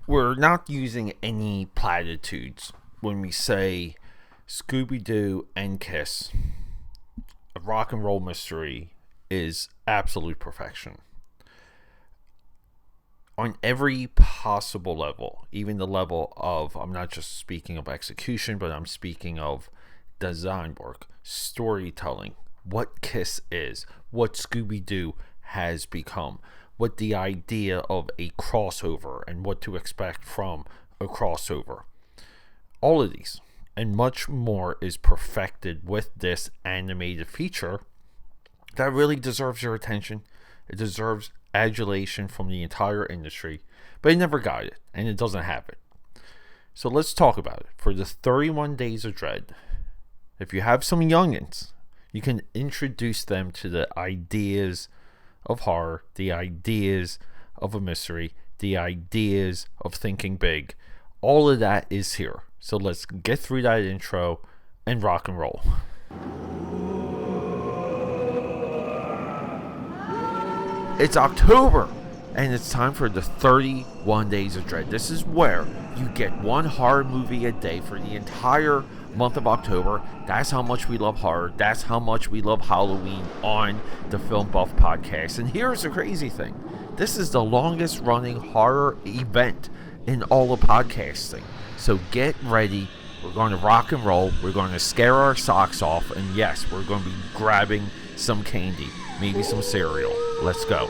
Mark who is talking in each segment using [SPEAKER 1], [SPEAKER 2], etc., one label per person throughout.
[SPEAKER 1] we're not using any platitudes when we say Scooby-Doo and Kiss, a rock and roll mystery, is absolute perfection. On every possible level, even the level of, I'm not just speaking of execution, but I'm speaking of design work, storytelling, what Kiss is, what Scooby-Doo has become, what the idea of a crossover and what to expect from a crossover. All of these and much more is perfected with this animated feature that really deserves your attention. It deserves adulation from the entire industry, but it never got it, and it doesn't have it. So let's talk about it. For the 31 Days of Dread, if you have some youngins, you can introduce them to the ideas of horror, the ideas of a mystery, the ideas of thinking big. All of that is here. So let's get through that intro and rock and roll. It's October, and it's time for the 31 Days of Dread. This is where you get one horror movie a day for the entire month of October. That's how much we love horror. That's how much we love Halloween on the Film Buff Podcast. And here's the crazy thing. This is the longest running horror event in all of podcasting. So get ready. We're going to rock and roll. We're going to scare our socks off. And yes, we're going to be grabbing some candy, maybe some cereal. Let's go.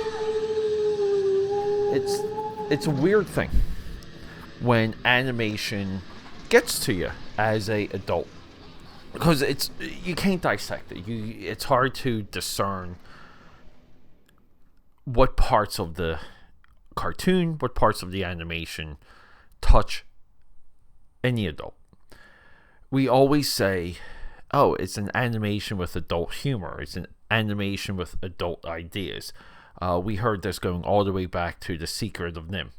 [SPEAKER 1] It's a weird thing when animation gets to you as a adult, because you can't dissect it. It's hard to discern what parts of the cartoon, what parts of the animation touch any adult. We always say, oh, it's an animation with adult humor. It's an animation with adult ideas. We heard this going all the way back to The Secret of NIMH.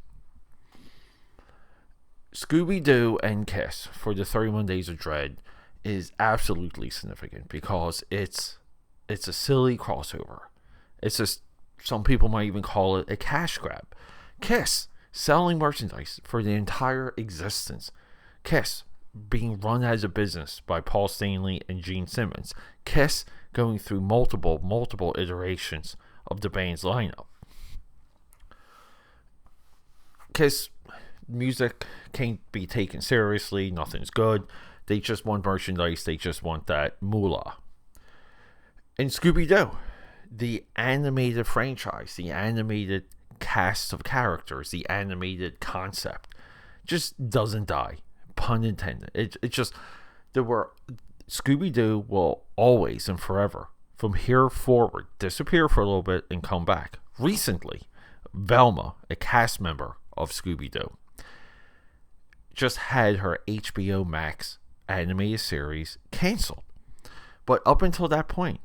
[SPEAKER 1] Scooby-Doo and Kiss for the 31 Days of Dread is absolutely significant because it's a silly crossover. It's just, some people might even call it a cash grab. Kiss selling merchandise for the entire existence. Kiss being run as a business by Paul Stanley and Gene Simmons. Kiss going through multiple iterations of the band's lineup. Kiss music can't be taken seriously. Nothing's good. They just want merchandise. They just want that moolah. And Scooby-Doo, the animated franchise, the animated cast of characters, the animated concept, just doesn't die. Pun intended. It just, Scooby-Doo will always and forever, from here forward, disappear for a little bit and come back. Recently, Velma, a cast member of Scooby-Doo, just had her HBO Max animated series canceled. But up until that point,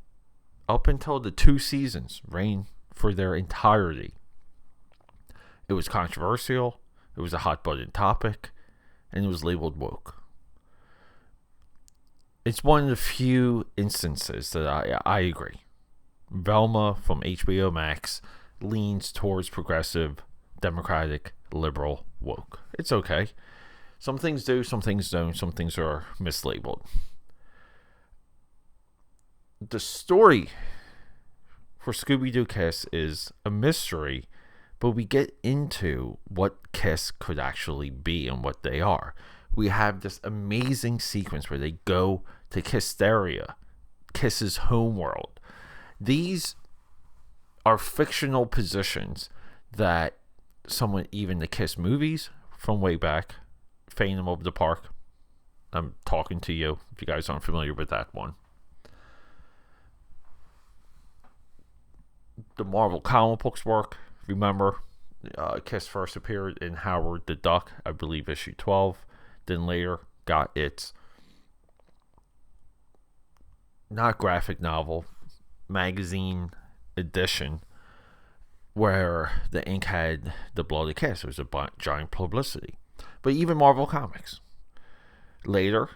[SPEAKER 1] up until the 2 seasons ran for their entirety, it was controversial, it was a hot-button topic, and it was labeled woke. It's one of the few instances that I agree. Velma from HBO Max leans towards progressive, democratic, liberal, woke. It's okay. Some things do, some things don't, some things are mislabeled. The story for Scooby-Doo Kiss is a mystery, but we get into what Kiss could actually be and what they are. We have this amazing sequence where they go to Kissteria, Kiss's homeworld. These are fictional positions that someone, even the Kiss movies from way back, Phantom of the Park, I'm talking to you if you guys aren't familiar with that one. The Marvel comic books work, remember, Kiss first appeared in Howard the Duck, I believe issue 12, then later got its not graphic novel, magazine edition, where the ink had the bloody Kiss. It was a giant publicity. But even Marvel Comics. Later,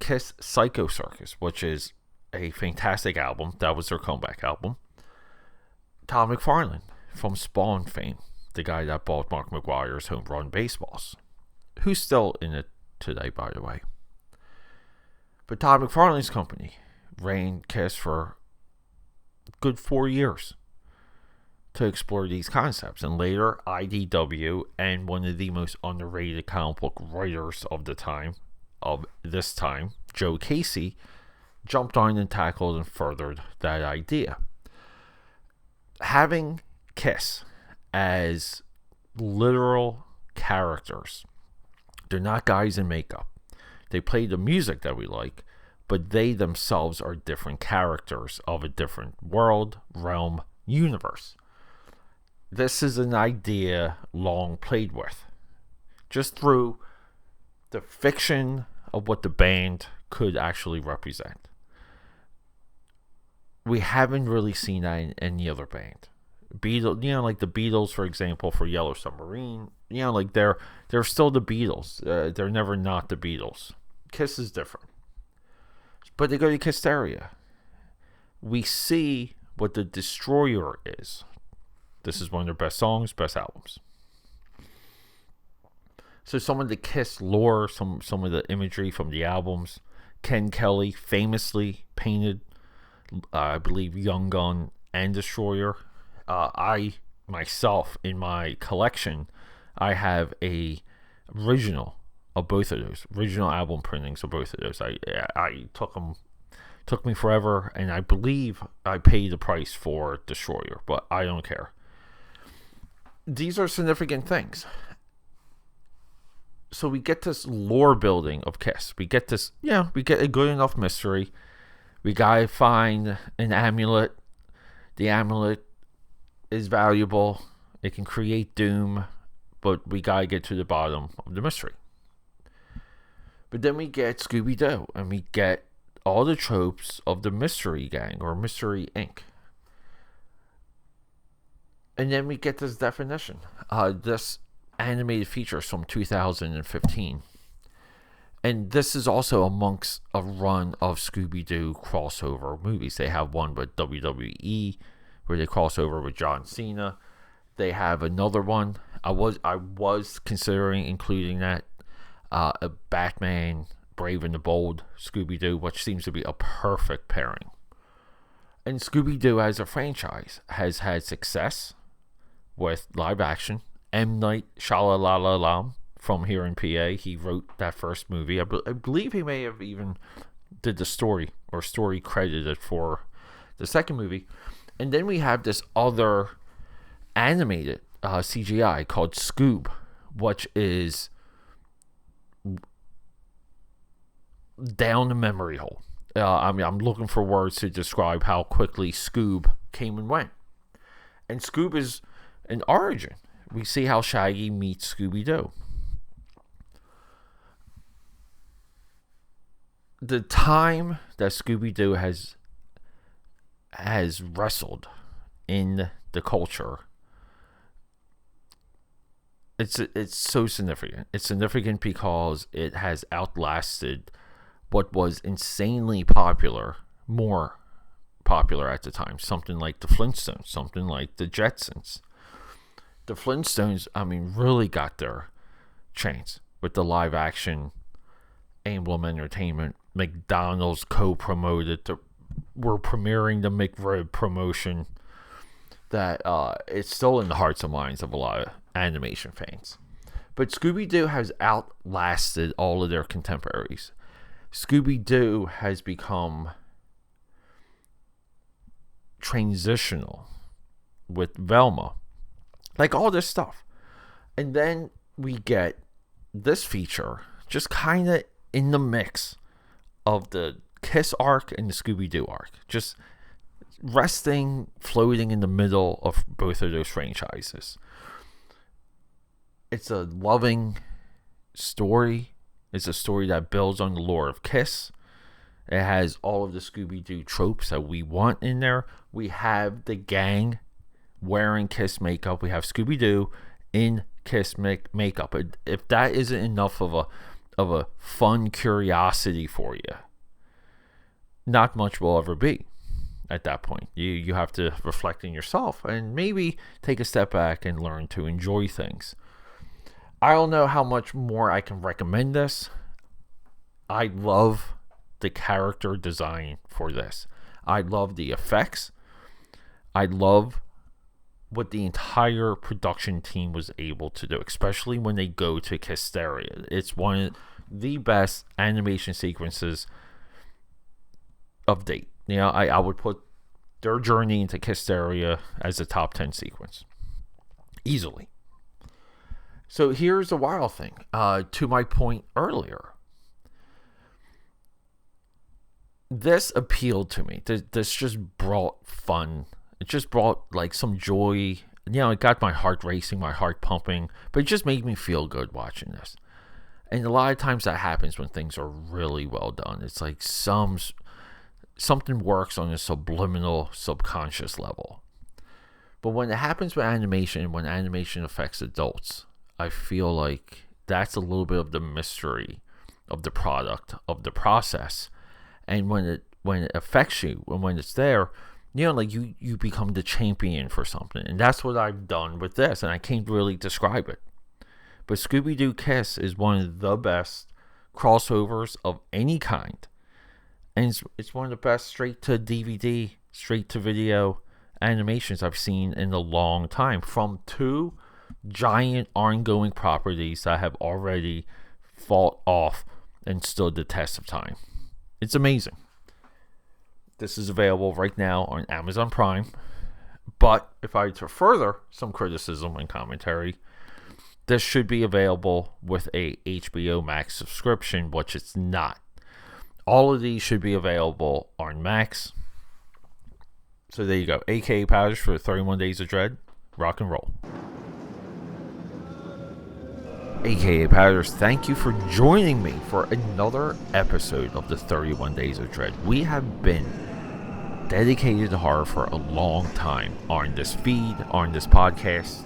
[SPEAKER 1] Kiss Psycho Circus, which is a fantastic album. That was their comeback album. Todd McFarlane from Spawn fame the guy that bought Mark McGwire's home run baseballs, who's still in it today, by the way. But Todd McFarlane's company ran KISS for a good 4 years to explore these concepts. And later, IDW and one of the most underrated comic book writers of this time, Joe Casey, jumped on and tackled and furthered that idea. Having KISS as literal characters, they're not guys in makeup. They play the music that we like, but they themselves are different characters of a different world, realm, universe. This is an idea long played with, just through the fiction of what the band could actually represent. We haven't really seen that in any other band. Like the Beatles, for example, for Yellow Submarine. Like they're still the Beatles. They're never not the Beatles. KISS is different. But they go to Kissteria. We see what the Destroyer is. This is one of their best songs, best albums. So some of the KISS lore, some of the imagery from the albums. Ken Kelly famously painted, I believe, Young Gun and Destroyer. I myself, in my collection, I have a original of both of those, original album printings of both of those. I took me forever, and I believe I paid the price for Destroyer, but I don't care. These are significant things. So we get this lore building of KISS. We get a good enough mystery. We gotta find an amulet. The amulet is valuable. It can create doom, but we gotta get to the bottom of the mystery. But then we get Scooby-Doo, and we get all the tropes of the Mystery Gang or Mystery Inc. And then we get this definition. This animated feature is from 2015. And this is also amongst a run of Scooby-Doo crossover movies. They have one with WWE where they cross over with John Cena. They have another one. I was considering including that. A Batman, Brave and the Bold Scooby-Doo, which seems to be a perfect pairing. And Scooby-Doo as a franchise has had success with live action. M. Night Shyamalan from here in PA, he wrote that first movie. I believe he may have even did the story credited for the second movie. And then we have this other animated CGI called Scoob, which is down the memory hole. I'm looking for words to describe how quickly Scoob came and went. And Scoob is an origin. We see how Shaggy meets Scooby-Doo. The time that Scooby-Doo has wrestled in the culture, it's so significant. It's significant because it has outlasted what was insanely popular, more popular at the time. Something like the Flintstones, something like the Jetsons. The Flintstones, really got their chance with the live action Emblem Entertainment. McDonald's co-promoted. We're premiering the McRib promotion. That it's still in the hearts and minds of a lot of animation fans. But Scooby-Doo has outlasted all of their contemporaries. Scooby-Doo has become transitional with Velma. Like all this stuff. And then we get this feature just kind of in the mix of the KISS arc and the Scooby-Doo arc. Just resting, floating in the middle of both of those franchises. It's a loving story. It's a story that builds on the lore of KISS. It has all of the Scooby-Doo tropes that we want in there. We have the gang wearing KISS makeup. We have Scooby-Doo in KISS makeup. If that isn't enough of a fun curiosity for you, not much will ever be. at that point. You have to reflect on yourself and maybe take a step back and learn to enjoy things. I don't know how much more I can recommend this. I love the character design for this. I love the effects. I love what the entire production team was able to do, especially when they go to Hysteria. It's one of the best animation sequences of date. I would put their journey into Hysteria as a top 10 sequence. Easily. So here's the wild thing. To my point earlier. This appealed to me. This just brought fun. It just brought like some joy. It got my heart racing, my heart pumping. But it just made me feel good watching this. And a lot of times that happens when things are really well done. It's like something works on a subliminal, subconscious level. But when it happens with animation, when animation affects adults, I feel like that's a little bit of the mystery of the product, of the process. And when it affects you, and when it's there, you become the champion for something. And that's what I've done with this, and I can't really describe it. But Scooby-Doo Kiss is one of the best crossovers of any kind. And it's one of the best straight-to-DVD, straight-to-video animations I've seen in a long time. From two giant ongoing properties that have already fought off and stood the test of time. It's amazing. This is available right now on Amazon Prime. But if I to further some criticism and commentary, this should be available with a HBO Max subscription, which it's not. All of these should be available on Max. So there you go. AKAPAD for 31 Days of Dread. Rock and roll. AKAPADers, thank you for joining me for another episode of the 31 Days of Dread. We have been dedicated to horror for a long time on this feed, on this podcast.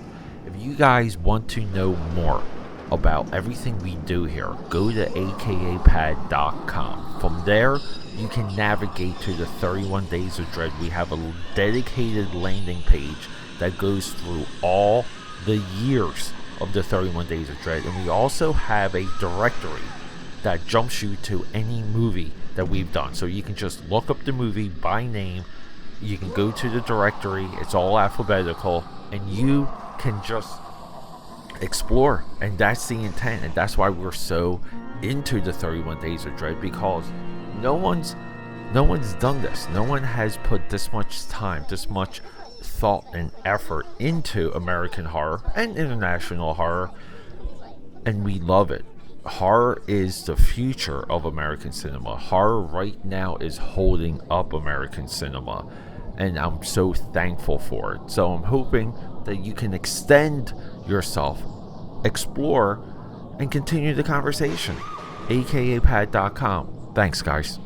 [SPEAKER 1] If you guys want to know more about everything we do here, go to akapad.com. From there, you can navigate to the 31 Days of Dread. We have a dedicated landing page that goes through all the years of the 31 Days of Dread, and we also have a directory that jumps you to any movie that we've done. So you can just look up the movie by name, you can go to the directory, it's all alphabetical, and you can just explore. And that's the intent, and that's why we're so into the 31 Days of Dread, because no one's done this. No one has put this much time, this much thought and effort into American horror and international horror, and we love it. Horror is the future of American cinema. Horror right now is holding up American cinema, and I'm so thankful for it. So I'm hoping that you can extend yourself, explore, and continue the conversation. akapad.com. Thanks, guys.